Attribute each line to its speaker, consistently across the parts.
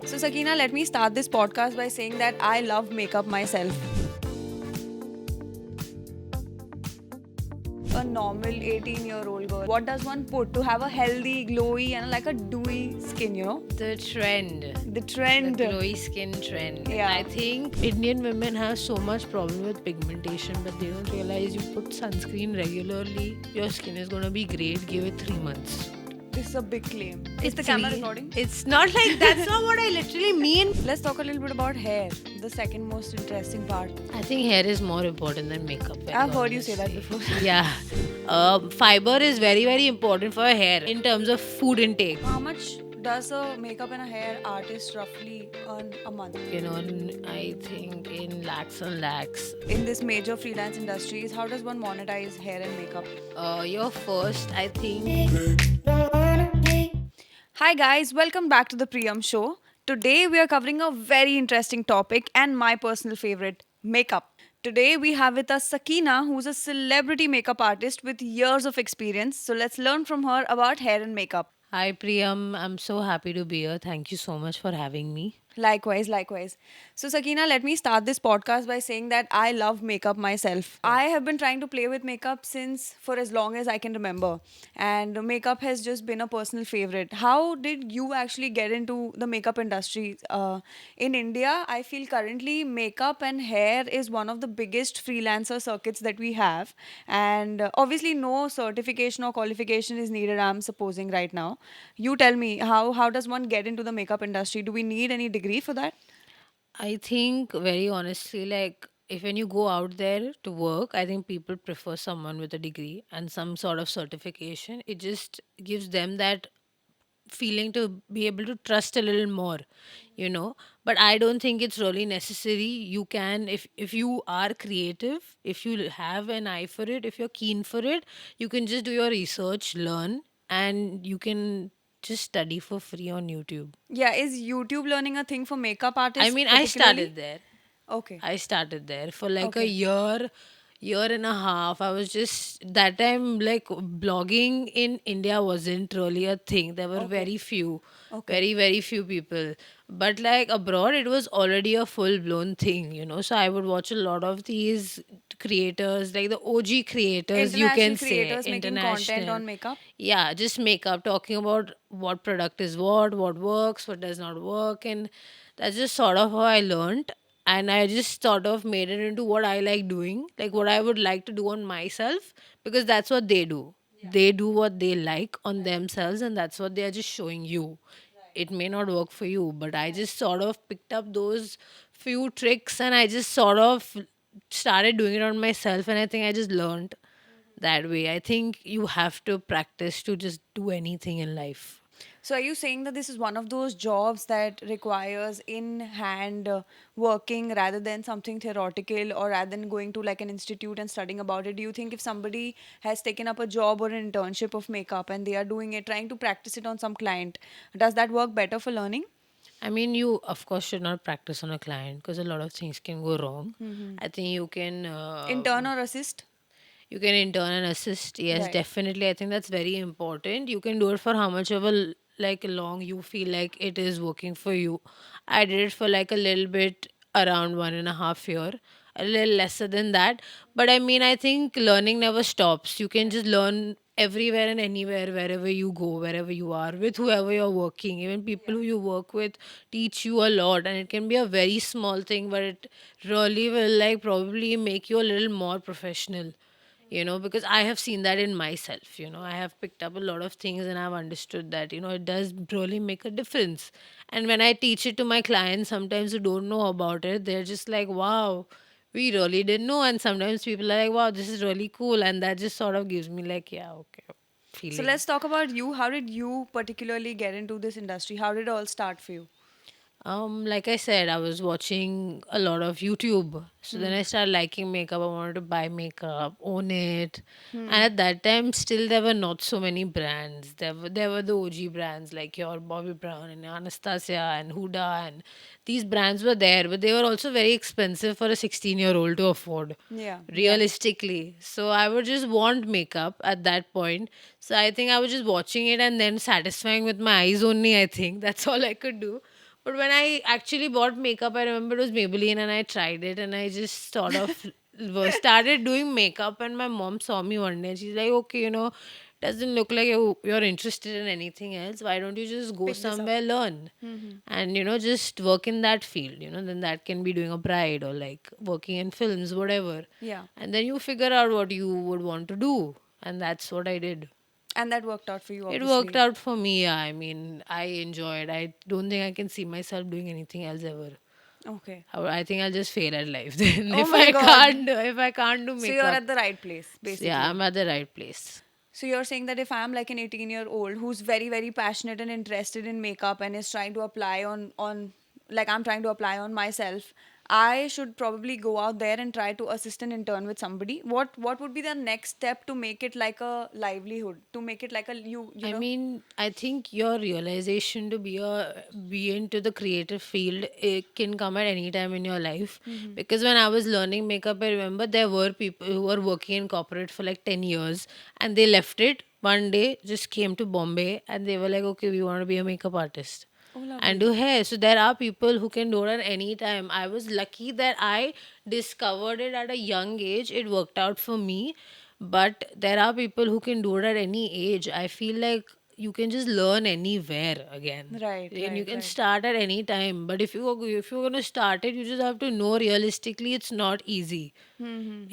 Speaker 1: So, Sakina, let me start this podcast by saying that I love makeup myself. A normal 18-year-old girl, what does one put to have a healthy, glowy, and like a dewy skin?
Speaker 2: The trend,
Speaker 1: The
Speaker 2: the
Speaker 1: trend.
Speaker 2: glowy skin trend.
Speaker 1: Yeah.
Speaker 2: I think Indian women have so much problem with pigmentation, but they don't realize you put sunscreen regularly, your skin is gonna be great. Give it 3 months.
Speaker 1: This is a big claim. Is the camera recording?
Speaker 2: It's not like that's not what I literally mean.
Speaker 1: Let's talk a little bit about hair, the second most interesting part.
Speaker 2: I think hair is more important than makeup. very
Speaker 1: I've heard you say that
Speaker 2: honestly.
Speaker 1: before.
Speaker 2: Yeah. Fiber is very, very important for hair in terms of food intake.
Speaker 1: How much does a makeup and a hair artist roughly earn a month?
Speaker 2: I think in lakhs and lakhs.
Speaker 1: In this major freelance industries, how does one monetize hair and makeup?
Speaker 2: Your first, I think.
Speaker 1: Hi guys, welcome back to the Priyam show. Today we are covering a very interesting topic and my personal favorite, makeup. Today we have with us Sakina, who's a celebrity makeup artist with years of experience. So let's learn from her about hair and makeup.
Speaker 2: Hi Priyam, I'm so happy to be here. Thank you so much for having me.
Speaker 1: Likewise, likewise. So, Sakina, let me start this podcast by saying that I love makeup myself. I have been trying to play with makeup since for as long as I can remember, and makeup has just been a personal favorite. How did you actually get into the makeup industry? In India, I feel currently makeup and hair is one of the biggest freelancer circuits that we have, and obviously, no certification or qualification is needed. I'm supposing right now. You tell me how does one get into the makeup industry? Do we need any degree for that?
Speaker 2: I think very honestly, like if when you go out there to work, I think people prefer someone with a degree and some sort of certification. It just gives them that feeling to be able to trust a little more. But I don't think it's really necessary. You can, if you are creative, if you have an eye for it, if you're keen for it, you can just do your research, learn, and you can just study for free on YouTube.
Speaker 1: Yeah, is YouTube learning a thing for makeup
Speaker 2: I
Speaker 1: artists
Speaker 2: mean, I
Speaker 1: particularly?
Speaker 2: started there.
Speaker 1: Okay.
Speaker 2: I started there for like a
Speaker 1: Okay.
Speaker 2: year and a half. I was just that time like blogging in India wasn't really a thing. There were
Speaker 1: Okay.
Speaker 2: very few,
Speaker 1: Okay.
Speaker 2: very few people. But like abroad, it was already a full blown thing. So I would watch a lot of these creators, like the OG creators, you
Speaker 1: International
Speaker 2: can say,
Speaker 1: creators making content
Speaker 2: international.
Speaker 1: on makeup.
Speaker 2: Yeah, just makeup, talking about what product is what works, what does not work, and that's just sort of how I learned. And I just sort of made it into what I like doing, like what I would like to do on myself, because that's what they do. They do what they like on themselves, and that's what they are just showing you. It may not work for you, but I just sort of picked up those few tricks and I just sort of started doing it on myself, and I think I just learned that way. I think you have to practice to just do anything in life.
Speaker 1: So are you saying that this is one of those jobs that requires in-hand working rather than something theoretical or rather than going to like an institute and studying about it? Do you think if somebody has taken up a job or an internship of makeup and they are doing it, trying to practice it on some client, does that work better for learning?
Speaker 2: I mean, you of course should not practice on a client because a lot of things can go wrong. I think
Speaker 1: Intern or assist?
Speaker 2: you can intern and assist. Yes,
Speaker 1: Right.
Speaker 2: definitely. I think that's very important. You can do it for how much of like long you feel like it is working for you. I did it for like a little bit around 1.5 year, a little lesser than that. But I mean, I think learning never stops. You can just learn everywhere and anywhere, wherever you go, wherever you are, with whoever you're working. Even people who you work with teach you a lot, and it can be a very small thing, but it really will like probably make you a little more professional, because I have seen that in myself. I have picked up a lot of things and I've understood that it does really make a difference. And when I teach it to my clients, sometimes who don't know about it, they're just like, wow, we really didn't know. And sometimes people are like, wow, this is really cool. And that just sort of gives me like, yeah, okay,
Speaker 1: So
Speaker 2: feeling.
Speaker 1: let's talk about you. How did you particularly get into this industry? How did it all start for you?
Speaker 2: Like I said, I was watching a lot of YouTube. So then I started liking makeup. I wanted to buy makeup, own it. And at that time, still there were not so many brands. There were the OG brands like your Bobby Brown and Anastasia and Huda, and these brands were there, but they were also very expensive for a 16-year-old to afford.
Speaker 1: Yeah, yeah.
Speaker 2: Realistically, so I would just want makeup at that point. So I think I was just watching it and then satisfying with my eyes only. I think that's all I could do. But when I actually bought makeup, I remember it was Maybelline, and I tried it, and I just sort of started doing makeup. And my mom saw me one day, and she's like, "Okay, doesn't look like you're interested in anything else. Why don't you just go
Speaker 1: Pick this up.
Speaker 2: somewhere, learn, and just work in that field? Then that can be doing a bride or like working in films, whatever.
Speaker 1: Yeah.
Speaker 2: And then you figure out what you would want to do, and that's what I did.
Speaker 1: And that worked out for you,
Speaker 2: It worked
Speaker 1: obviously.
Speaker 2: out for me. Yeah, I mean, I enjoyed. I don't think I can see myself doing anything else ever.
Speaker 1: Okay.
Speaker 2: I think I'll just fail at life then
Speaker 1: Oh my God.
Speaker 2: if I can't do
Speaker 1: So you're
Speaker 2: makeup.
Speaker 1: at the right place,
Speaker 2: Yeah,
Speaker 1: basically.
Speaker 2: I'm at the right place.
Speaker 1: So you're saying that if I'm like an 18-year-old who's very, very passionate and interested in makeup and is trying to apply on like I'm trying to apply on myself, I should probably go out there and try to assist an intern with somebody. What would be the next step to make it like a livelihood, to make it like a you
Speaker 2: I
Speaker 1: know?
Speaker 2: mean, I think your realization to be into the creative field, it can come at any time in your life. Because when I was learning makeup, I remember there were people who were working in corporate for like 10 years, and they left it one day, just came to Bombay, and they were like, "Okay, we want to be a makeup artist."
Speaker 1: Oh,
Speaker 2: And
Speaker 1: lovely.
Speaker 2: do hair. So there are people who can do it at any time. I was lucky that I discovered it at a young age. It worked out for me. But there are people who can do it at any age. I feel like you can just learn anywhere again.
Speaker 1: Right,
Speaker 2: And you
Speaker 1: right,
Speaker 2: can
Speaker 1: right.
Speaker 2: start at any time. But if you're gonna start it, you just have to know realistically it's not easy.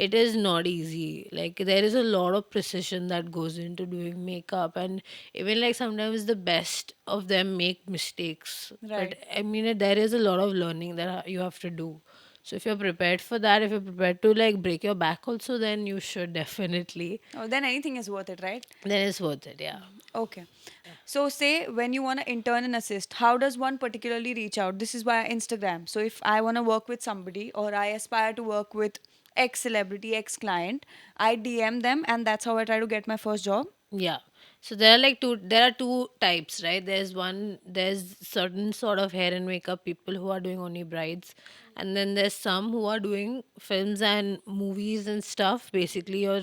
Speaker 2: It is not easy. Like there is a lot of precision that goes into doing makeup, and even like sometimes the best of them make mistakes. But
Speaker 1: Right.
Speaker 2: I mean, there is a lot of learning that you have to do. So if you're prepared for that, if you're prepared to like break your back also, then you should definitely.
Speaker 1: Oh, then anything is worth it, right?
Speaker 2: Then it's worth it. Yeah.
Speaker 1: Okay. So, say when you want to intern and assist, how does one particularly reach out? This is via Instagram. So, if I want to work with somebody or I aspire to work with X celebrity, X client, I DM them and that's how I try to get my first job.
Speaker 2: Yeah. So there are two types, right? There's certain sort of hair and makeup people who are doing only brides. And then there's some who are doing films and movies and stuff, basically your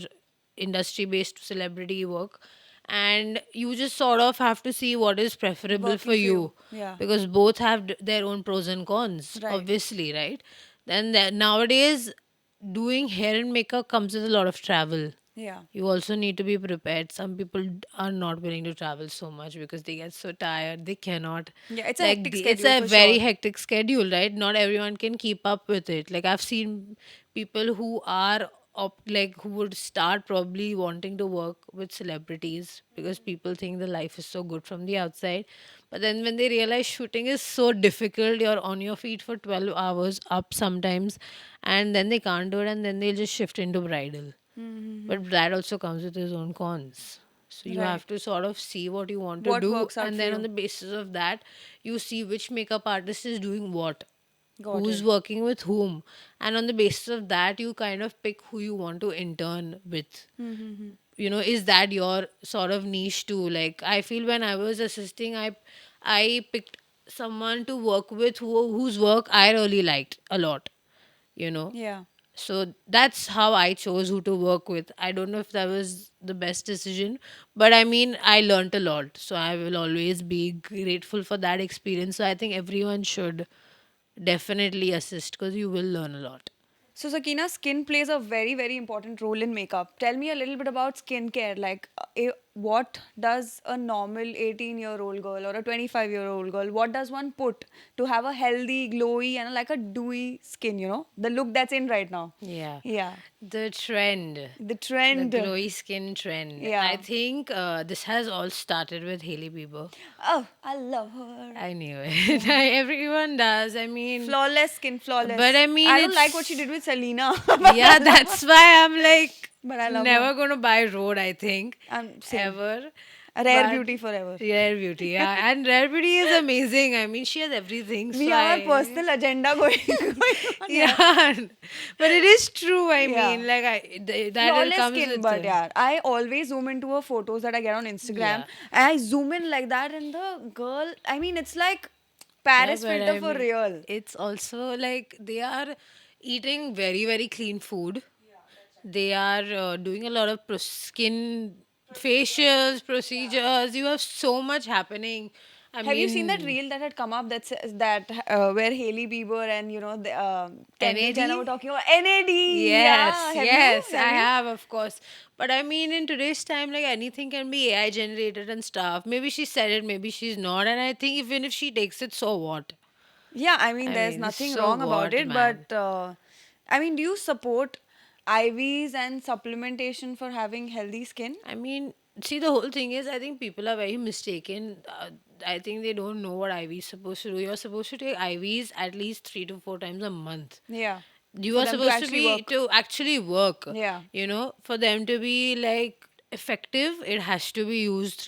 Speaker 2: industry based celebrity work. And you just sort of have to see what is preferable for
Speaker 1: Working for you.
Speaker 2: you,
Speaker 1: Yeah.
Speaker 2: because both have their own pros and cons,
Speaker 1: Right.
Speaker 2: obviously, right? Then nowadays, doing hair and makeup comes with a lot of travel.
Speaker 1: Yeah.
Speaker 2: You also need to be prepared. Some people are not willing to travel so much because they get so tired. They cannot.
Speaker 1: Yeah. It's a
Speaker 2: Like,
Speaker 1: hectic
Speaker 2: it's
Speaker 1: schedule
Speaker 2: a
Speaker 1: for
Speaker 2: very
Speaker 1: sure.
Speaker 2: hectic schedule, right? Not everyone can keep up with it. Like, I've seen people who are like who would start probably wanting to work with celebrities because people think the life is so good from the outside. But then when they realize shooting is so difficult, you're on your feet for 12 hours up sometimes, and then they can't do it, and then they'll just shift into bridal. But that also comes with its own cons. So you
Speaker 1: Right.
Speaker 2: have to sort of see what you want to
Speaker 1: What
Speaker 2: do,
Speaker 1: works out
Speaker 2: and
Speaker 1: for
Speaker 2: then on
Speaker 1: you?
Speaker 2: the basis of that, you see which makeup artist is doing what,
Speaker 1: Got
Speaker 2: who's
Speaker 1: it.
Speaker 2: working with whom, and on the basis of that, you kind of pick who you want to intern with. Is that your sort of niche too? Like I feel when I was assisting, I picked someone to work with whose work I really liked a lot. You know,
Speaker 1: Yeah.
Speaker 2: so that's how I chose who to work with. I don't know if that was the best decision, but I mean, I learned a lot. So I will always be grateful for that experience. So I think everyone should definitely assist because you will learn a lot.
Speaker 1: So, Sakina, skin plays a very, very important role in makeup. Tell me a little bit about skincare. Like, what does a normal 18-year-old girl or a 25-year-old girl, what does one put to have a healthy, glowy, and like a dewy skin, The look that's in right now.
Speaker 2: Yeah.
Speaker 1: Yeah.
Speaker 2: The trend,
Speaker 1: The
Speaker 2: the
Speaker 1: trend.
Speaker 2: glowy skin trend. I
Speaker 1: Yeah.
Speaker 2: think this has all started with Hailey Bieber.
Speaker 1: Oh, I love her.
Speaker 2: I knew it. Everyone does. I mean,
Speaker 1: Flawless skin,
Speaker 2: but
Speaker 1: flawless.
Speaker 2: I mean,
Speaker 1: I don't like what she
Speaker 2: it's
Speaker 1: did with Selena,
Speaker 2: yeah, that's why I'm like
Speaker 1: but I love her.
Speaker 2: never gonna buy Road, I think,
Speaker 1: Same.
Speaker 2: ever.
Speaker 1: A rare
Speaker 2: But
Speaker 1: beauty forever.
Speaker 2: Rare Beauty, yeah. And Rare Beauty is amazing. I mean, she has everything.
Speaker 1: We
Speaker 2: So
Speaker 1: have a
Speaker 2: I,
Speaker 1: personal agenda going on here.
Speaker 2: yeah. But it is true. I
Speaker 1: Yeah.
Speaker 2: mean, like, that it
Speaker 1: Flawless
Speaker 2: comes
Speaker 1: skin,
Speaker 2: with,
Speaker 1: but yeah, I always zoom into her photos that I get on Instagram.
Speaker 2: yeah.
Speaker 1: And I zoom in like that, and the girl, I mean, it's like
Speaker 2: Yeah,
Speaker 1: Paris
Speaker 2: but
Speaker 1: filter
Speaker 2: I
Speaker 1: for
Speaker 2: mean,
Speaker 1: real.
Speaker 2: it's also like they are eating very, very clean food. They are doing a lot of skin facials, procedures. You have so much happening. I
Speaker 1: Have you seen that
Speaker 2: mean,
Speaker 1: reel that had come up that says that where Hailey Bieber and Kendall Jenner were
Speaker 2: NAD?
Speaker 1: talking about NAD?
Speaker 2: Yes,
Speaker 1: Yeah, have you?
Speaker 2: yes, I
Speaker 1: Have you?
Speaker 2: have, of course. But I mean, in today's time, like anything can be AI generated and stuff. Maybe she said it, maybe she's not. And I think even if she takes it, so what?
Speaker 1: Yeah, I mean,
Speaker 2: I
Speaker 1: there's
Speaker 2: mean,
Speaker 1: nothing
Speaker 2: so
Speaker 1: wrong about
Speaker 2: what,
Speaker 1: it,
Speaker 2: man?
Speaker 1: but I mean, do you support IVs and supplementation for having healthy skin?
Speaker 2: I mean, see, the whole thing is, I think people are very mistaken. I think they don't know what IV is supposed to do. You're supposed to take IVs at least 3 to 4 times a month.
Speaker 1: Yeah,
Speaker 2: You
Speaker 1: for
Speaker 2: are
Speaker 1: them to
Speaker 2: supposed to
Speaker 1: actually
Speaker 2: be
Speaker 1: work.
Speaker 2: to actually work.
Speaker 1: Yeah.
Speaker 2: For them to be like effective, it has to be used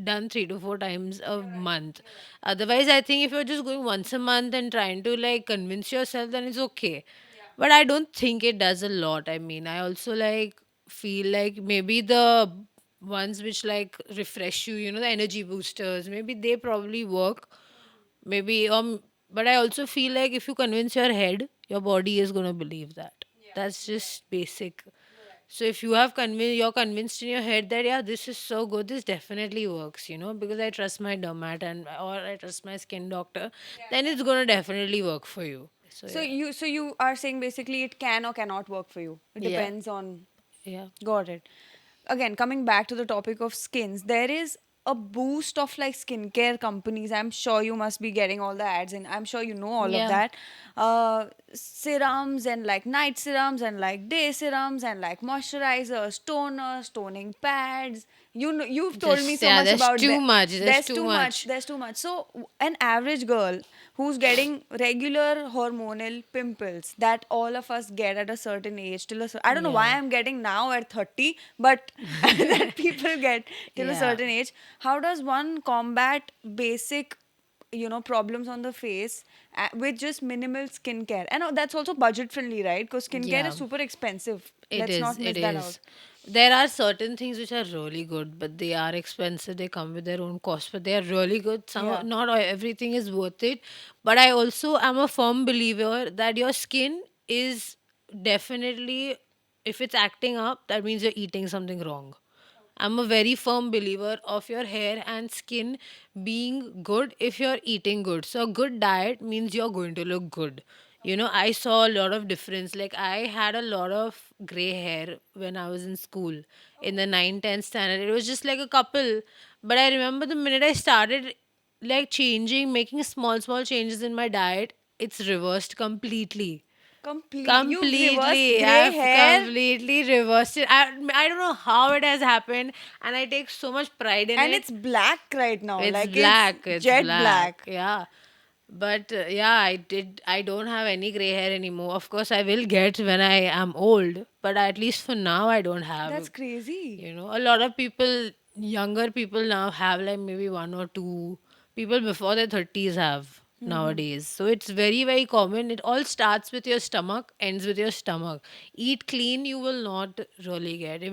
Speaker 2: done 3 to 4 times a month. Otherwise, I think if you're just going once a month and trying to like convince yourself, then it's okay. But I don't think it does a lot. I mean, I also like feel like maybe the ones which like refresh you, the energy boosters, maybe they probably work. Maybe but I also feel like if you convince your head, your body is going to believe that. That's just basic. So if you're convinced in your head that yeah, this is so good, this definitely works, because I trust my dermat or I trust my skin doctor, then it's gonna definitely work for you. So
Speaker 1: So
Speaker 2: yeah.
Speaker 1: you are saying basically it can or cannot work for you. It
Speaker 2: Yeah.
Speaker 1: depends on.
Speaker 2: Yeah.
Speaker 1: Got it. Again, coming back to the topic of skins, there is a boost of like skincare companies. I'm sure you must be getting all the ads in. I'm sure you know all of
Speaker 2: Yeah.
Speaker 1: that. Serums and like night serums and like day serums and like moisturizers, toners, toning pads. You know, you've told me
Speaker 2: Just
Speaker 1: so
Speaker 2: yeah,
Speaker 1: much
Speaker 2: there's
Speaker 1: about
Speaker 2: too
Speaker 1: that.
Speaker 2: much. There's
Speaker 1: There's
Speaker 2: too
Speaker 1: too much.
Speaker 2: much.
Speaker 1: There's too much. So, an average girl who's getting regular hormonal pimples that all of us get at a certain age till I don't know why
Speaker 2: Yeah.
Speaker 1: I'm getting now at 30, but that people get till a
Speaker 2: Yeah.
Speaker 1: certain age. How does one combat basic problems on the face with just minimal skincare? And that's also budget friendly, right? Because skincare is
Speaker 2: Yeah.
Speaker 1: super expensive.
Speaker 2: It
Speaker 1: Let's
Speaker 2: is.
Speaker 1: not
Speaker 2: It
Speaker 1: miss that out.
Speaker 2: is. There are certain things which are really good, but they are expensive. They come with their own cost, but they are really good.
Speaker 1: Yeah.
Speaker 2: Not everything is worth it. But I also am a firm believer that your skin is definitely, if it's acting up, that means you're eating something wrong. I'm a very firm believer of your hair and skin being good if you're eating good. So a good diet means you're going to look good. I saw a lot of difference. Like I had a lot of gray hair when I was in school in the 9th, 10th standard. It was just like a couple. But I remember the minute I started like changing, making small, small changes in my diet, it's reversed completely.
Speaker 1: You've reversed
Speaker 2: Completely.
Speaker 1: gray
Speaker 2: I've
Speaker 1: hair
Speaker 2: completely reversed it. I don't know how it has happened, and I take so much pride in
Speaker 1: and
Speaker 2: it.
Speaker 1: it's black right now.
Speaker 2: It's
Speaker 1: Like it's
Speaker 2: black. It's
Speaker 1: jet
Speaker 2: black.
Speaker 1: black.
Speaker 2: Yeah. But yeah, I don't have any gray hair anymore. Of course, I will get when I am old, but at least for now, I don't
Speaker 1: That's
Speaker 2: have.
Speaker 1: crazy.
Speaker 2: A lot of people, younger people now have like maybe one or two. People before their 30s have nowadays. So it's very, very common. It all starts with your stomach, ends with your stomach. Eat clean, you will not really get.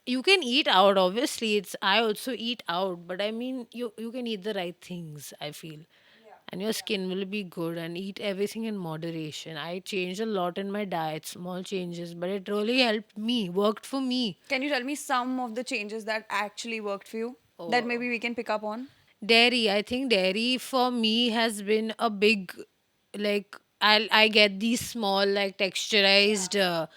Speaker 2: You can eat out, obviously. I also eat out, but I mean, you can eat the right things, I feel, and your skin will be good, and eat everything in moderation. I changed a lot in my diet, small changes, but it really helped me, worked for me.
Speaker 1: Can you tell me some of the changes that actually worked for you that
Speaker 2: Oh,
Speaker 1: maybe we can pick up on?
Speaker 2: dairy. I think dairy for me has been a big, like I get these small like texturized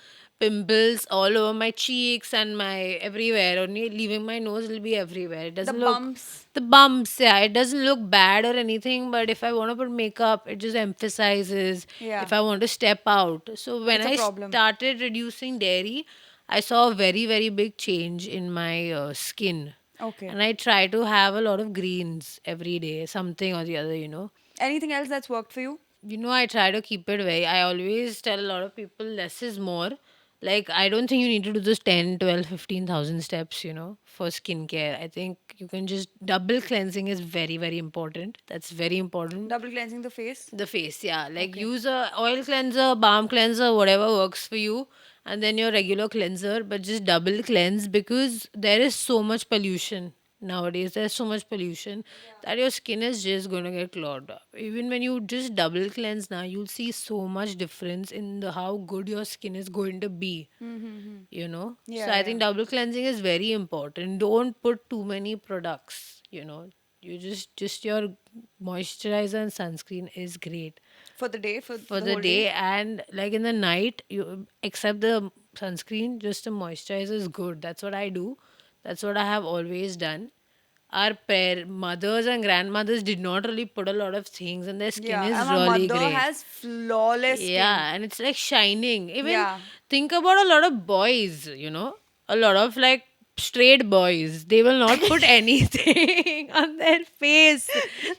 Speaker 2: pimples all over my cheeks and my everywhere. Only leaving my nose will be everywhere. It
Speaker 1: The
Speaker 2: doesn't look
Speaker 1: bumps.
Speaker 2: the bumps. Yeah, it doesn't look bad or anything. But if I want to put makeup, it just emphasizes.
Speaker 1: Yeah.
Speaker 2: If I want to step out, so when
Speaker 1: It's a
Speaker 2: I
Speaker 1: problem.
Speaker 2: started reducing dairy, I saw a very very big change in my skin,
Speaker 1: Okay.
Speaker 2: and I try to have a lot of greens every day, something or the other.
Speaker 1: Anything else that's worked for you?
Speaker 2: I try to keep it very. I always tell a lot of people less is more. Like, I don't think you need to do this 10, 12, 15,000 steps, for skincare. I think you can just double cleansing is very, very important. That's very important.
Speaker 1: Double cleansing the face?
Speaker 2: The face, yeah. Like
Speaker 1: Okay.
Speaker 2: use a oil cleanser, balm cleanser, whatever works for you, and then your regular cleanser, but just double cleanse because there is so much pollution nowadays. There's so much pollution that your skin is just gonna get clogged up. Even when you just double cleanse now, you'll see so much difference in the how good your skin is going to be. So
Speaker 1: Yeah,
Speaker 2: I
Speaker 1: yeah.
Speaker 2: think double cleansing is very important. Don't put too many products. You just your moisturizer and sunscreen is great
Speaker 1: For the day, for
Speaker 2: for
Speaker 1: the
Speaker 2: the
Speaker 1: whole day.
Speaker 2: day, and like in the night, you except the sunscreen, just the moisturizer is good. That's what I do. That's what I have always done. Our mothers and grandmothers did not really put a lot of things, and their skin
Speaker 1: Yeah, and
Speaker 2: is
Speaker 1: my
Speaker 2: really
Speaker 1: mother
Speaker 2: great.
Speaker 1: has flawless skin.
Speaker 2: Yeah, and it's like shining. Even
Speaker 1: Yeah.
Speaker 2: think about a lot of boys, you know, a lot of like straight boys. They will not put anything on their face.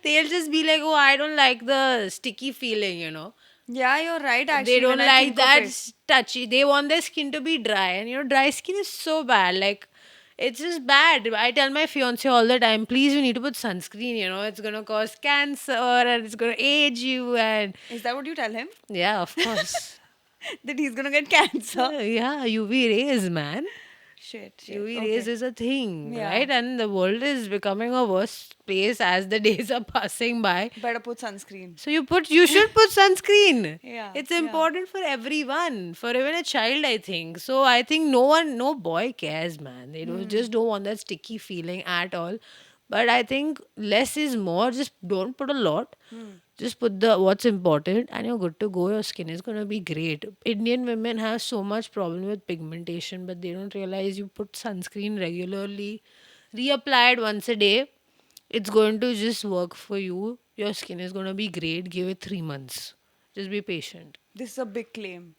Speaker 2: They'll just be like, oh, I don't like the sticky feeling, you know.
Speaker 1: Yeah, you're right
Speaker 2: They
Speaker 1: actually when
Speaker 2: don't
Speaker 1: I
Speaker 2: like
Speaker 1: think of
Speaker 2: that
Speaker 1: it.
Speaker 2: touchy. They want their skin to be dry. And you know, dry skin is so bad. Like, it's just bad. I tell my fiance all the time, please, you need to put sunscreen, you know, it's gonna cause cancer and it's gonna age you. And
Speaker 1: Is that what you tell him?
Speaker 2: yeah, of course.
Speaker 1: That he's gonna get cancer?
Speaker 2: Yeah, UV rays, man.
Speaker 1: Shit.
Speaker 2: UV rays
Speaker 1: Okay.
Speaker 2: is a thing,
Speaker 1: Yeah.
Speaker 2: right? And the world is becoming a worse place as the days are passing by.
Speaker 1: Better put sunscreen.
Speaker 2: So you should put sunscreen.
Speaker 1: Yeah,
Speaker 2: It's
Speaker 1: yeah.
Speaker 2: important for everyone, for even a child, I think. So I think no boy cares, man. They just don't want that sticky feeling at all. But I think less is more. Just don't put a lot. Just put the what's important, and you're good to go. Your skin is gonna be great. Indian women have so much problem with pigmentation, but they don't realize you put sunscreen regularly, reapply it once a day, it's going to just work for you. Your skin is going to be great. Give it 3 months. Just be patient.
Speaker 1: This is a big claim.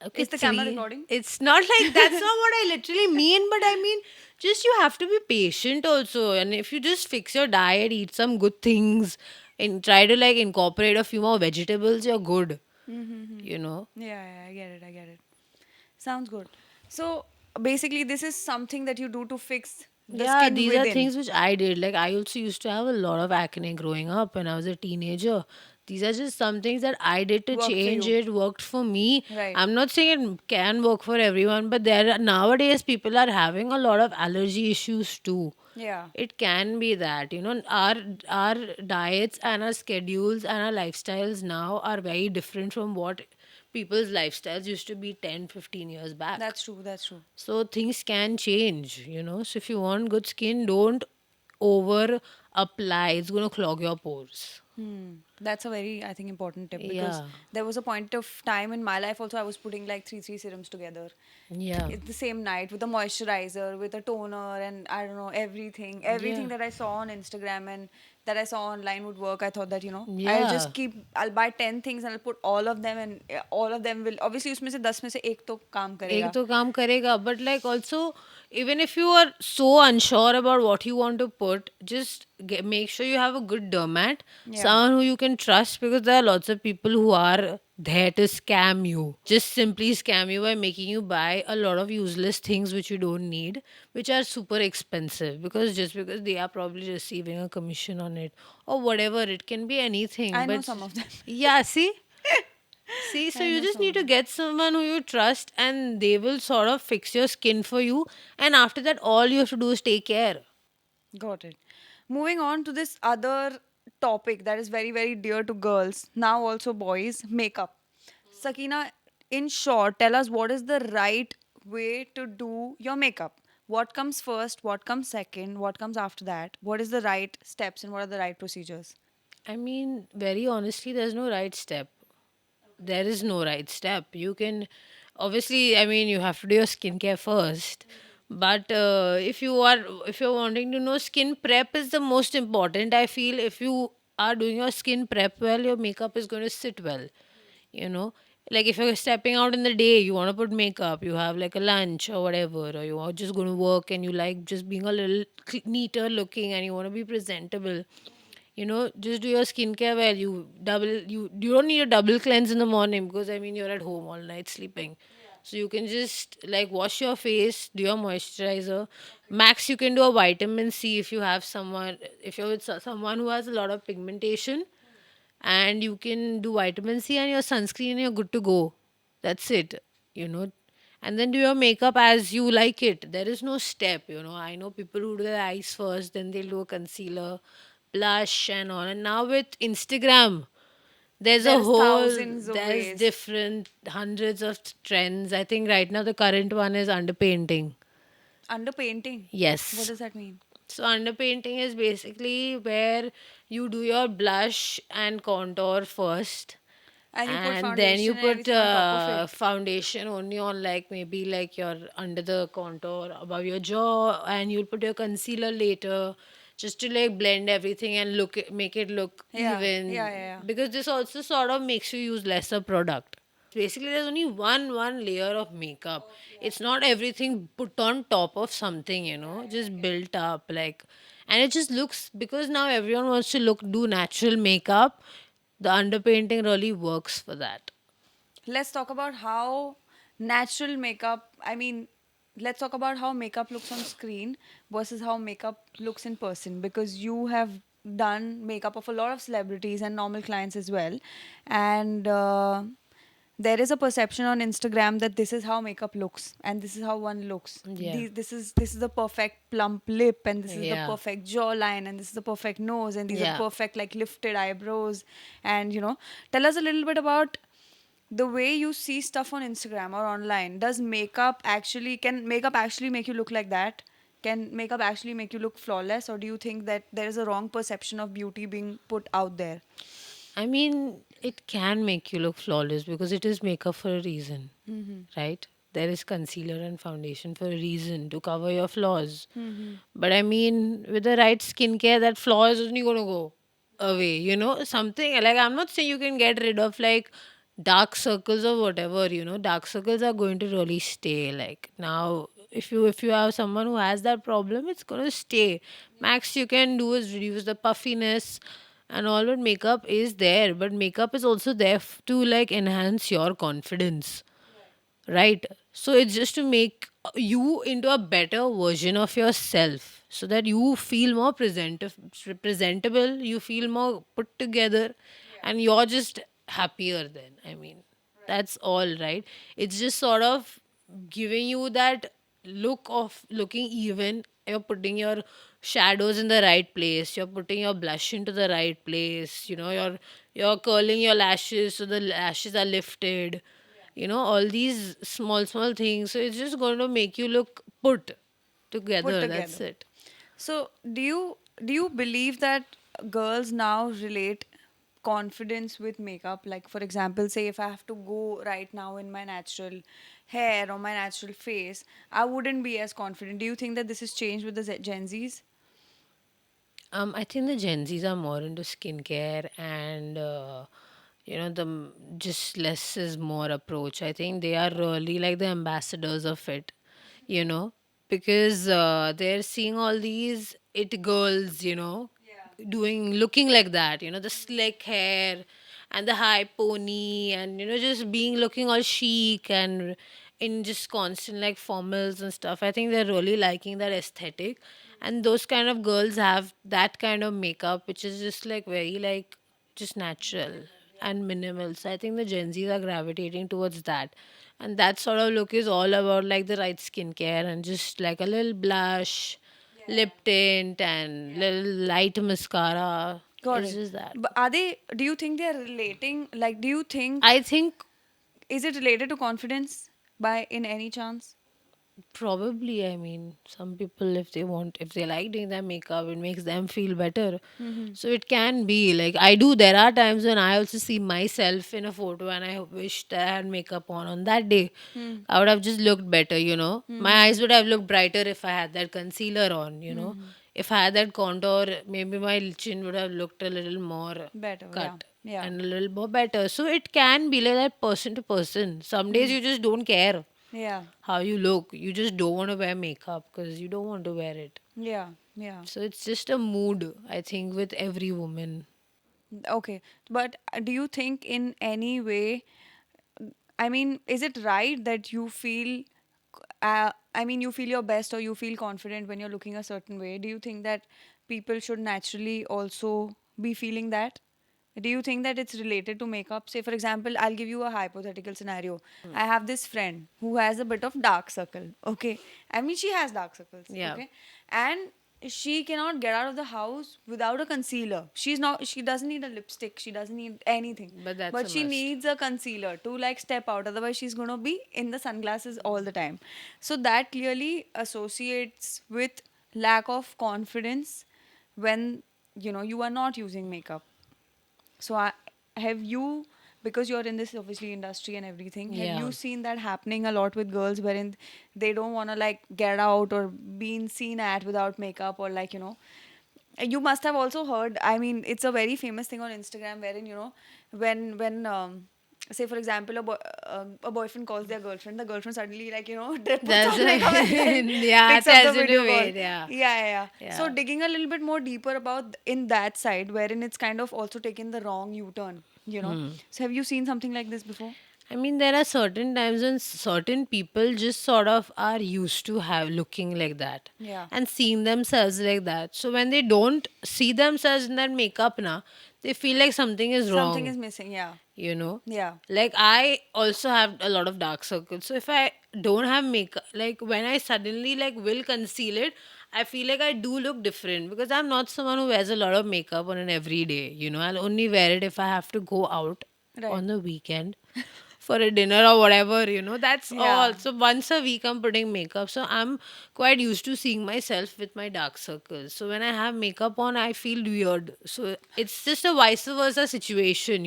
Speaker 2: Okay,
Speaker 1: Is the camera
Speaker 2: three.
Speaker 1: recording?
Speaker 2: It's not like that's not what I literally mean, but I mean, just you have to be patient also. And if you just fix your diet, eat some good things, and try to like incorporate a few more vegetables, you're good. You know?
Speaker 1: Yeah, I get it. Sounds good. So basically, this is something that you do to fix the
Speaker 2: Yeah,
Speaker 1: skin
Speaker 2: these are
Speaker 1: within.
Speaker 2: things which I did. Like I also used to have a lot of acne growing up when I was a teenager. These are just some things that I did to
Speaker 1: Work for
Speaker 2: change
Speaker 1: you.
Speaker 2: it, worked for me.
Speaker 1: Right.
Speaker 2: I'm not saying it can work for everyone, but nowadays people are having a lot of allergy issues too.
Speaker 1: Yeah.
Speaker 2: It can be that, you know, our diets and our schedules and our lifestyles now are very different from what people's lifestyles used to be 10, 15 years back.
Speaker 1: That's true. That's true.
Speaker 2: So things can change, you know. So if you want good skin, don't over apply. It's going to clog your pores.
Speaker 1: That's a very, I think, important tip because
Speaker 2: Yeah.
Speaker 1: there was a point of time in my life also I was putting like three serums together.
Speaker 2: Yeah.
Speaker 1: It's the same night with a moisturizer, with a toner, and I don't know, everything.
Speaker 2: Yeah.
Speaker 1: Everything that I saw on Instagram and that I saw online would work. I thought that,
Speaker 2: Yeah.
Speaker 1: I'll buy 10 things and I'll put all of them and all of them will, obviously, उसमें से 10 में से एक तो काम
Speaker 2: एक
Speaker 1: करेगा.
Speaker 2: तो काम करेगा, but like also even if you are so unsure about what you want to put, just make sure you have a good dermat,
Speaker 1: Yeah.
Speaker 2: someone who you can trust, because there are lots of people who are there to scam you, just simply scam you by making you buy a lot of useless things which you don't need, which are super expensive, because they are probably receiving a commission on it or whatever. It can be anything,
Speaker 1: I know
Speaker 2: but
Speaker 1: some of them.
Speaker 2: yeah, see, so
Speaker 1: I
Speaker 2: you
Speaker 1: know
Speaker 2: just
Speaker 1: some of
Speaker 2: need to
Speaker 1: them.
Speaker 2: get someone who you trust and they will sort of fix your skin for you. And after that, all you have to do is take care.
Speaker 1: Got it. Moving on to this other topic that is very, very dear to girls, now also boys, makeup. Sakina, in short, tell us what is the right way to do your makeup? What comes first? What comes second? What comes after that? What is the right steps and what are the right procedures?
Speaker 2: I mean, very honestly, there's no right step. There is no right step. You can, obviously, I mean, you have to do your skincare first. But if you're wanting to know, skin prep is the most important. I feel if you are doing your skin prep well, your makeup is going to sit well. You know, like if you're stepping out in the day, you want to put makeup, you have like a lunch or whatever, or you are just going to work and you like just being a little neater looking and you want to be presentable, you know, just do your skincare well. You don't need a double cleanse in the morning, because I mean you're at home all night sleeping. So you can just like wash your face, do your moisturizer. Max you can do a vitamin C if you have someone, if you're with someone who has a lot of pigmentation, and you can do vitamin C and your sunscreen and you're good to go. That's it, you know. And then do your makeup as you like it. There is no step, you know. I know people who do their eyes first, then they'll do a concealer, blush, and all. And now with Instagram,
Speaker 1: There's thousands of
Speaker 2: there's
Speaker 1: ways.
Speaker 2: different hundreds of trends. I think right now the current one is underpainting.
Speaker 1: Under painting. What
Speaker 2: Yes.
Speaker 1: does that mean?
Speaker 2: So underpainting is basically where you do your blush and contour first,
Speaker 1: And you put
Speaker 2: and then you
Speaker 1: foundation and
Speaker 2: put
Speaker 1: everything on top of it.
Speaker 2: foundation only on, like, maybe like your under the contour above your jaw, and you'll put your concealer later, just to like blend everything and make it look
Speaker 1: Yeah,
Speaker 2: even,
Speaker 1: yeah, yeah, yeah.
Speaker 2: because this also sort of makes you use lesser product. Basically, there's only one layer of makeup. It's not everything put on top of something, just built up, like, and it just looks, because now everyone wants to do natural makeup. The underpainting really works for that.
Speaker 1: Let's talk about how natural makeup, let's talk about how makeup looks on screen versus how makeup looks in person, because you have done makeup of a lot of celebrities and normal clients as well. And there is a perception on Instagram that this is how makeup looks and this is how one looks.
Speaker 2: Yeah.
Speaker 1: This is the perfect plump lip, and this is the
Speaker 2: Yeah.
Speaker 1: perfect jawline, and this is the perfect nose, and these are the
Speaker 2: Yeah.
Speaker 1: perfect like lifted eyebrows. And tell us a little bit about the way you see stuff on Instagram or online. Can makeup actually make you look like that? Can makeup actually make you look flawless, or do you think that there is a wrong perception of beauty being put out there?
Speaker 2: I mean, it can make you look flawless because it is makeup for a reason, right? There is concealer and foundation for a reason, to cover your flaws. But I mean, with the right skincare, that flaw is only going to go away. Something like, I'm not saying you can get rid of like dark circles or whatever. Dark circles are going to really stay. Like now, if you have someone who has that problem, it's going to stay. Max you can do is reduce the puffiness and all. But makeup is there, but makeup is also there to like enhance your confidence, right? So it's just to make you into a better version of yourself, so that you feel more presentable, you feel more put together, and you're just happier then. I mean, that's all, right? It's just sort of giving you that look of looking even. You're putting your shadows in the right place, you're putting your blush into the right place, you're curling your lashes so the lashes are lifted, all these small things. So it's just going to make you look put
Speaker 1: Put
Speaker 2: together.
Speaker 1: together.
Speaker 2: That's it.
Speaker 1: So, do you believe that girls now relate confidence with makeup? Like, for example, say if I have to go right now in my natural hair or my natural face, I wouldn't be as confident. Do you think that this has changed with the Gen Zs?
Speaker 2: I think the Gen Zs are more into skincare and just less is more approach. I think they are really like the ambassadors of it, you know, because they're seeing all these it girls, doing looking like that, the slick hair and the high pony, and just being looking all chic and in just constant like formals and stuff. I think they're really liking that aesthetic, and those kind of girls have that kind of makeup which is just like very like just natural and minimal. So I think the Gen Zs are gravitating towards that. And that sort of look is all about like the right skincare and just like a little blush, lip tint, and little light mascara.
Speaker 1: Got
Speaker 2: It's
Speaker 1: it.
Speaker 2: just that.
Speaker 1: But do you think they're relating? Like, do you think,
Speaker 2: I think
Speaker 1: is it related to confidence by in any chance?
Speaker 2: probably, I mean, some people, if they like doing their makeup, it makes them feel better. So it can be like I do. There are times when I also see myself in a photo and I wish that I had makeup on that day. I would have just looked better. My eyes would have looked brighter if I had that concealer on. If I had that contour, maybe my chin would have looked a little more
Speaker 1: Better, yeah.
Speaker 2: cut
Speaker 1: Yeah.
Speaker 2: and a little more better. So it can be like that person to person. Some days you just don't care
Speaker 1: Yeah.
Speaker 2: how you look. You just don't want to wear makeup because you don't want to wear it.
Speaker 1: Yeah. Yeah.
Speaker 2: So it's just a mood, I think, with every woman.
Speaker 1: Okay. But do you think in any way, is it right that you feel, you feel your best or you feel confident when you're looking a certain way? Do you think that people should naturally also be feeling that? Do you think that it's related to makeup? Say, for example, I'll give you a hypothetical scenario. I have this friend who has a bit of dark circle. Okay. She has dark circles.
Speaker 2: Yeah.
Speaker 1: Okay. And she cannot get out of the house without a concealer. She doesn't need a lipstick. She doesn't need anything.
Speaker 2: But that's
Speaker 1: But
Speaker 2: a
Speaker 1: she
Speaker 2: must.
Speaker 1: needs a concealer to like step out. Otherwise, she's going to be in the sunglasses all the time. So that clearly associates with lack of confidence when you are not using makeup. So have you, because you're in this obviously industry and everything, have
Speaker 2: Yeah.
Speaker 1: you seen that happening a lot with girls wherein they don't want to like get out or being seen at without makeup, or like you must have also heard, I mean, it's a very famous thing on Instagram wherein when say for example a boyfriend calls their girlfriend, the girlfriend suddenly like puts
Speaker 2: That's
Speaker 1: on makeup and then
Speaker 2: yeah,
Speaker 1: picks up the
Speaker 2: tells you to
Speaker 1: video call.
Speaker 2: wait. Yeah.
Speaker 1: Yeah. So
Speaker 2: Yeah.
Speaker 1: digging a little bit more deeper about in that side wherein it's kind of also taken the wrong U-turn, so have you seen something like this before?
Speaker 2: I mean, there are certain times when certain people just sort of are used to have looking like that
Speaker 1: Yeah.
Speaker 2: and seeing themselves like that. So when they don't see themselves in that makeup now, they feel like something is
Speaker 1: Something is
Speaker 2: wrong,
Speaker 1: missing. Yeah.
Speaker 2: you know?
Speaker 1: Yeah.
Speaker 2: Like I also have a lot of dark circles. So if I don't have makeup, like when I suddenly like will conceal it, I feel like I do look different because I'm not someone who wears a lot of makeup on an everyday. I'll only wear it if I have to go out
Speaker 1: Right.
Speaker 2: on the weekend for a dinner or whatever, that's all.
Speaker 1: Yeah.
Speaker 2: So once a week I'm putting makeup. So I'm quite used to seeing myself with my dark circles. So when I have makeup on, I feel weird. So it's just a vice versa situation.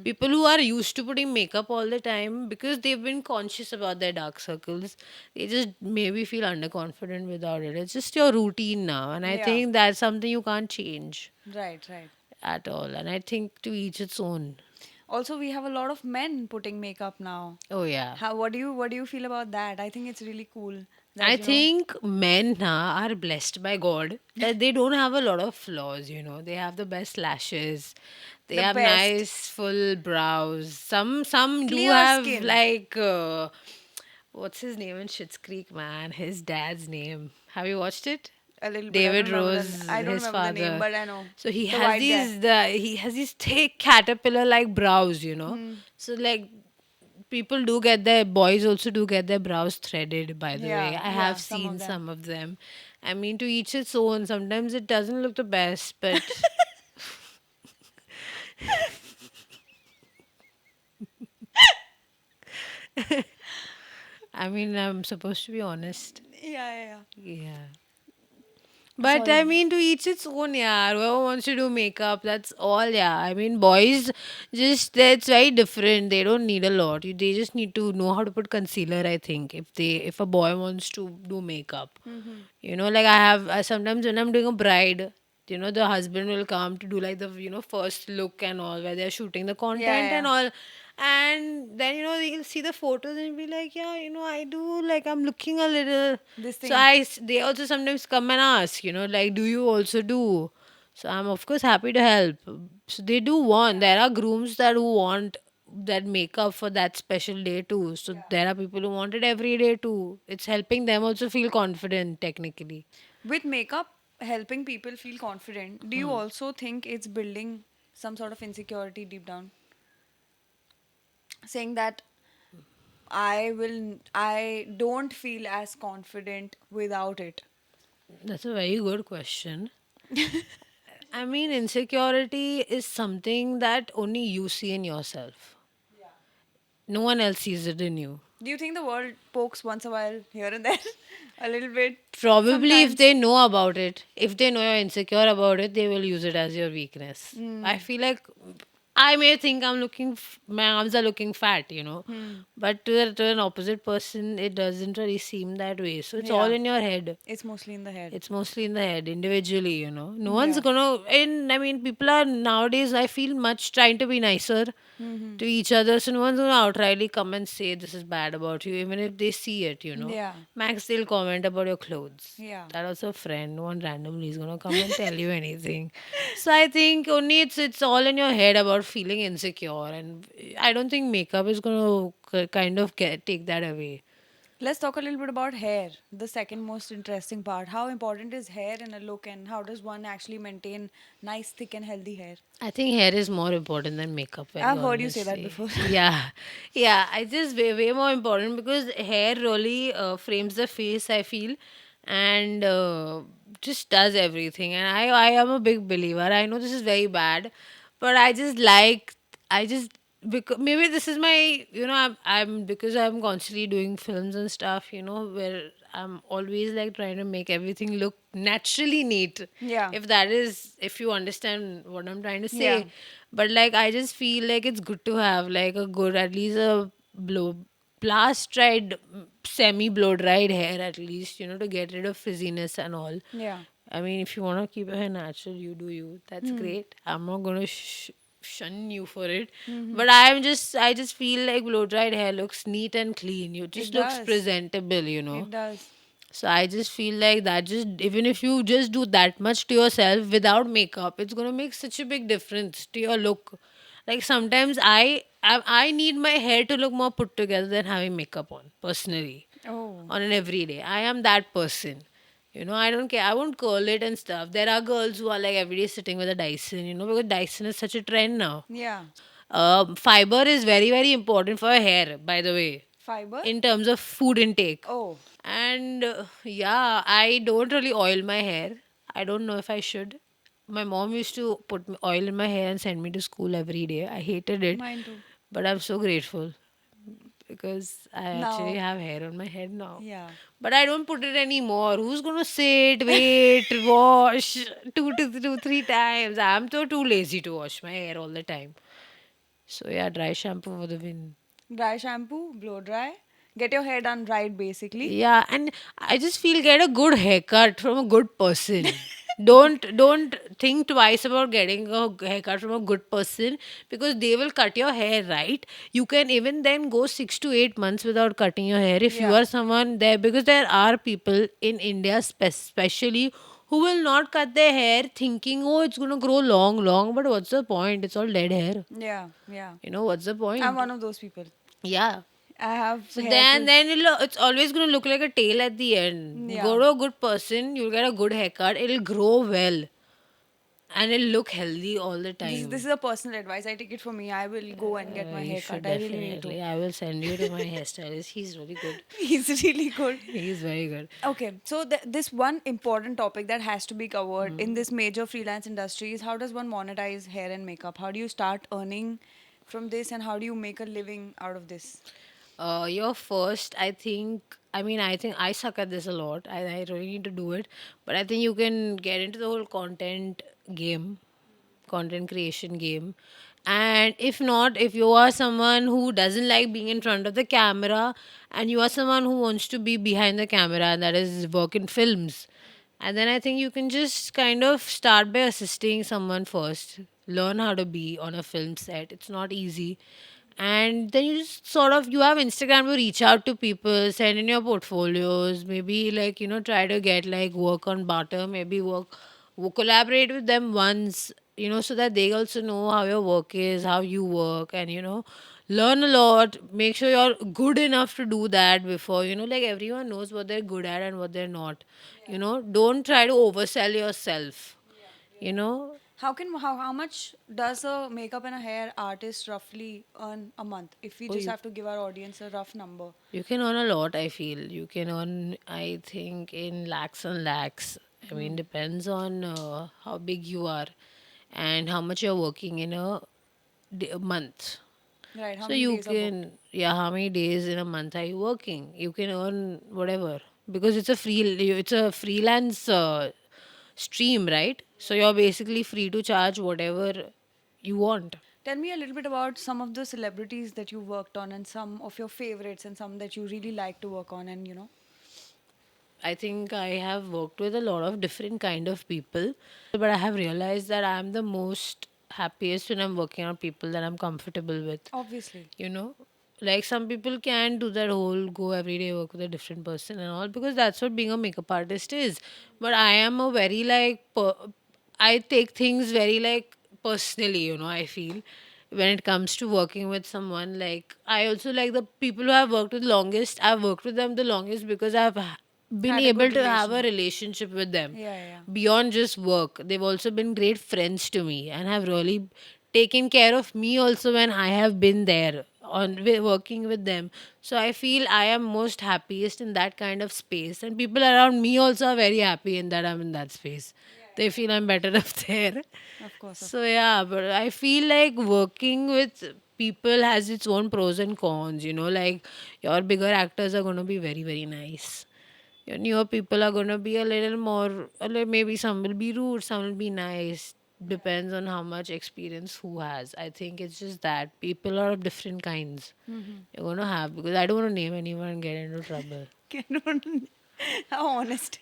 Speaker 2: People who are used to putting makeup all the time because they've been conscious about their dark circles, they just maybe feel underconfident without it. It's just your routine now. And I
Speaker 1: Yeah.
Speaker 2: think that's something you can't change
Speaker 1: Right. Right.
Speaker 2: at all. And I think to each its own.
Speaker 1: Also, we have a lot of men putting makeup now.
Speaker 2: Oh, yeah.
Speaker 1: How? What do you feel about that? I think it's really cool that
Speaker 2: I think men are blessed by God that they don't have a lot of flaws. They have the best lashes. They
Speaker 1: the
Speaker 2: have
Speaker 1: best
Speaker 2: nice full brows. Some do
Speaker 1: clear
Speaker 2: have
Speaker 1: skin.
Speaker 2: like what's his name in Schitt's Creek, man? His dad's name. Have you watched it?
Speaker 1: A little bit. I don't
Speaker 2: David
Speaker 1: remember
Speaker 2: Rose,
Speaker 1: I don't
Speaker 2: his
Speaker 1: remember the name,
Speaker 2: father.
Speaker 1: but I know
Speaker 2: So he
Speaker 1: the
Speaker 2: has
Speaker 1: white guy.
Speaker 2: these thick caterpillar like brows. So like people do get their boys also do get their brows threaded, by the way.
Speaker 1: Yeah.
Speaker 2: I have
Speaker 1: Yeah. Some of
Speaker 2: seen
Speaker 1: them.
Speaker 2: some of them. I mean, to each its own. Sometimes it doesn't look the best, but I mean, I'm supposed to be honest.
Speaker 1: Yeah.
Speaker 2: Yeah. But I
Speaker 1: Sorry.
Speaker 2: mean, to each its own, yeah. Whoever wants to do makeup, that's all, yeah. I mean, boys just it's very different. They don't need a lot. They just need to know how to put concealer. I think if a boy wants to do makeup, like I sometimes when I'm doing a bride, the husband will come to do like the first look and all where they're shooting the content and
Speaker 1: Yeah.
Speaker 2: all. And then you'll see the photos and be like, yeah, I do like I'm looking a little.
Speaker 1: This
Speaker 2: So
Speaker 1: thing.
Speaker 2: they also sometimes come and ask, like, do you also do? So I'm of course happy to help. So they do want. There are grooms that who want that makeup for that special day too. So there are people who want it every day too. It's helping them also feel confident technically.
Speaker 1: With makeup helping people feel confident, do you also think it's building some sort of insecurity deep down? Saying that I don't feel as confident without it.
Speaker 2: That's a very good question. I mean, insecurity is something that only you see in yourself. No one else sees it in you.
Speaker 1: Do you think the world pokes once a while here and there? A little bit
Speaker 2: Probably if
Speaker 1: sometimes.
Speaker 2: they know about it, if they know you're insecure about it, they will use it as your weakness. I feel like I may think my arms are looking fat. But to an opposite person, it doesn't really seem that way. So it's all
Speaker 1: Yeah.
Speaker 2: in your head.
Speaker 1: It's mostly in the head.
Speaker 2: It's mostly in the head individually. No one's
Speaker 1: Yeah.
Speaker 2: gonna, and I mean, people are nowadays, I feel, much trying to be nicer to each other. So no one's gonna outrightly come and say this is bad about you, even if they see it.
Speaker 1: Yeah.
Speaker 2: Max, they'll comment about your clothes.
Speaker 1: Yeah.
Speaker 2: That also a friend. No one randomly is gonna come and tell you anything. So I think only it's all in your head about feeling insecure, and I don't think makeup is gonna kind of take that away.
Speaker 1: Let's talk a little bit about hair, the second most interesting part. How important is hair in a look, and how does one actually maintain nice, thick, and healthy hair?
Speaker 2: I think hair is more important than makeup, very
Speaker 1: I've heard you say that
Speaker 2: honestly.
Speaker 1: before.
Speaker 2: Yeah, yeah, I just way more important because hair really frames the face, I feel, and just does everything. And I am a big believer. I know this is very bad, but I just because maybe this is my, I'm because I'm constantly doing films and stuff, where I'm always like trying to make everything look naturally neat.
Speaker 1: Yeah.
Speaker 2: If you understand what I'm trying to
Speaker 1: Yeah.
Speaker 2: say. But like I just feel like it's good to have like a good, at least a blow blast dried, semi blow dried hair, at least, to get rid of frizziness and all.
Speaker 1: Yeah.
Speaker 2: I mean, if you want to keep your hair natural, you do you. That's great. I'm not gonna shun you for it. But I just feel like blow dried hair looks neat and clean. You
Speaker 1: It
Speaker 2: just looks
Speaker 1: does.
Speaker 2: presentable.
Speaker 1: It does.
Speaker 2: So I just feel like that, just even if you just do that much to yourself without makeup, it's gonna make such a big difference to your look. Like sometimes I need my hair to look more put together than having makeup on, personally,
Speaker 1: Oh.
Speaker 2: on an everyday. I am that person. I don't care. I won't curl it and stuff. There are girls who are like every day sitting with a Dyson, because Dyson is such a trend now.
Speaker 1: Yeah.
Speaker 2: Fiber is very, very important for your hair, by the way,
Speaker 1: Fiber?
Speaker 2: in terms of food intake.
Speaker 1: Oh.
Speaker 2: And yeah, I don't really oil my hair. I don't know if I should. My mom used to put oil in my hair and send me to school every day. I hated it,
Speaker 1: Mine too.
Speaker 2: but I'm so grateful because I actually
Speaker 1: Now.
Speaker 2: have hair on my head now.
Speaker 1: Yeah.
Speaker 2: But I don't put it anymore. Who's gonna sit, wait, wash two, 3 times? I'm so too lazy to wash my hair all the time. So yeah, dry shampoo for the win.
Speaker 1: Dry shampoo, blow dry. Get your hair done right, basically.
Speaker 2: Yeah, and I just feel get a good haircut from a good person. Don't think twice about getting a haircut from a good person, because they will cut your hair right. You can even then go 6 to 8 months without cutting your hair if you
Speaker 1: Yeah.
Speaker 2: are someone there, because there are people in India especially who will not cut their hair thinking, oh, it's gonna grow long, but what's the point? It's all dead hair.
Speaker 1: Yeah. Yeah.
Speaker 2: What's the
Speaker 1: I'm
Speaker 2: point?
Speaker 1: one of those people.
Speaker 2: Yeah.
Speaker 1: I have
Speaker 2: So
Speaker 1: hair
Speaker 2: then,
Speaker 1: till.
Speaker 2: then it's always gonna look like a tail at the end.
Speaker 1: Yeah.
Speaker 2: Go to a good person, you'll get a good haircut. It'll grow well, and it'll look healthy all the
Speaker 1: This
Speaker 2: time.
Speaker 1: is a personal advice. I take it for me. I will go and get my
Speaker 2: You
Speaker 1: hair
Speaker 2: should
Speaker 1: cut. I really need to.
Speaker 2: definitely. I will send you to my hairstylist. He's really good.
Speaker 1: He's really good.
Speaker 2: He's very good.
Speaker 1: Okay, so this one important topic that has to be covered in this major freelance industry is how does one monetize hair and makeup? How do you start earning from this, and how do you make a living out of this?
Speaker 2: Your first, I think. I think I suck at this a lot. I really need to do it, but I think you can get into the whole game, content creation game. And if not, if you are someone who doesn't like being in front of the camera, and you are someone who wants to be behind the camera, and that is work in films, and then I think you can just kind of start by assisting someone first, learn how to be on a film set. It's not easy. And then you just sort of, you have Instagram to reach out to people, send in your portfolios, maybe like, try to get like work on barter, maybe collaborate with them once, so that they also know how your work is, how you work, and learn a lot. Make sure you're good enough to do that before, like everyone knows what they're good at and what they're not. Don't try to oversell yourself, you know.
Speaker 1: How much does a makeup and a hair artist roughly earn a month? If we
Speaker 2: Oh,
Speaker 1: just have to give our audience a rough number.
Speaker 2: you can earn a lot, I feel. You can earn, I think, in lakhs and lakhs. I mean, depends on how big you are and how much you're working in a month.
Speaker 1: Right, how
Speaker 2: So
Speaker 1: many
Speaker 2: you
Speaker 1: days of work?
Speaker 2: can, yeah, how many days in a month are you working? You can earn whatever, because it's a freelance stream, right? So you're basically free to charge whatever you want.
Speaker 1: Tell me a little bit about some of the celebrities that you worked on and some of your favorites and some that you really like to work on and
Speaker 2: I think I have worked with a lot of different kind of people, but I have realized that I'm the most happiest when I'm working on people that I'm comfortable with.
Speaker 1: obviously.
Speaker 2: You know, like some people can do that whole go every day work with a different person and all, because that's what being a makeup artist is. But I am a very like I take things very like personally. I feel when it comes to working with someone, like I also like the people who I've worked with longest. I've worked with them the longest because I've been
Speaker 1: Had a
Speaker 2: able
Speaker 1: good
Speaker 2: to have a
Speaker 1: relation.
Speaker 2: relationship with them
Speaker 1: Yeah, yeah.
Speaker 2: beyond just work. They've also been great friends to me and have really taken care of me also when I have been there working with them. So I feel I am most happiest in that kind of space, and people around me also are very happy in that I'm in that space. They feel I'm better up there.
Speaker 1: Of course, of
Speaker 2: So yeah, but I feel like working with people has its own pros and cons, you know, like your bigger actors are going to be very, very nice. Your newer people are going to be a little more, maybe some will be rude, some will be nice. Depends on how much experience who has. I think it's just that people are of different kinds. You're going to have, because I don't want to name anyone and get into trouble.
Speaker 1: How honest.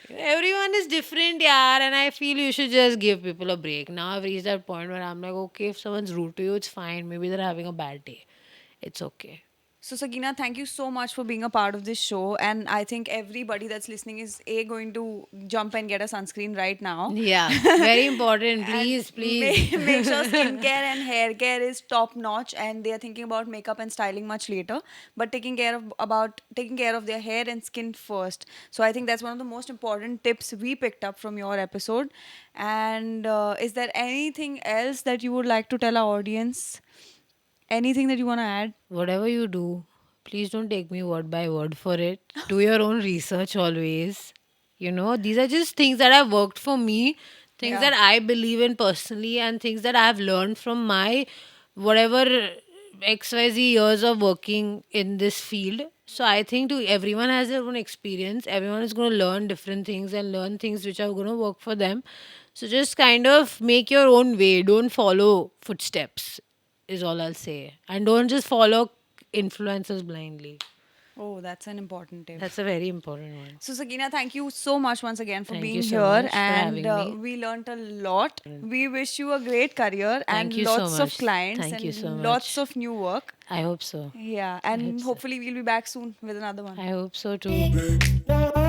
Speaker 2: Everyone is different, yeah, and I feel you should just give people a break. Now I've reached that point where I'm like, okay, if someone's rude to you, it's fine. Maybe they're having a bad day. It's okay.
Speaker 1: So, Sakina, thank you so much for being a part of this show. And I think everybody that's listening is going to jump and get a sunscreen right now.
Speaker 2: Yeah, very important. Please,
Speaker 1: And
Speaker 2: please.
Speaker 1: make sure skincare and hair care is top notch, and they are thinking about makeup and styling much later, but taking care of their hair and skin first. So I think that's one of the most important tips we picked up from your episode. And is there anything else that you would like to tell our audience? Anything that you want to add?
Speaker 2: Whatever you do, please don't take me word by word for it. Do your own research always. You know, these are just things that have worked for me, things
Speaker 1: Yeah.
Speaker 2: that I believe in personally, and things that I have learned from my whatever XYZ years of working in this field. So I think to everyone has their own experience. Everyone is going to learn different things and learn things which are going to work for them. So just kind of make your own way. Don't follow footsteps is all I'll say. And don't just follow influencers blindly.
Speaker 1: Oh, that's an important tip.
Speaker 2: That's a very important one.
Speaker 1: So, Sakina, thank you so much once again for
Speaker 2: Thank
Speaker 1: being
Speaker 2: you so
Speaker 1: here.
Speaker 2: much for
Speaker 1: And
Speaker 2: having me.
Speaker 1: we learnt a lot. We wish you a great career
Speaker 2: Thank
Speaker 1: and
Speaker 2: you so
Speaker 1: lots of
Speaker 2: much.
Speaker 1: clients
Speaker 2: Thank
Speaker 1: and
Speaker 2: you so
Speaker 1: lots
Speaker 2: much.
Speaker 1: of new work.
Speaker 2: I hope so.
Speaker 1: Yeah, and hopefully we'll be back soon with another one.
Speaker 2: I hope so too.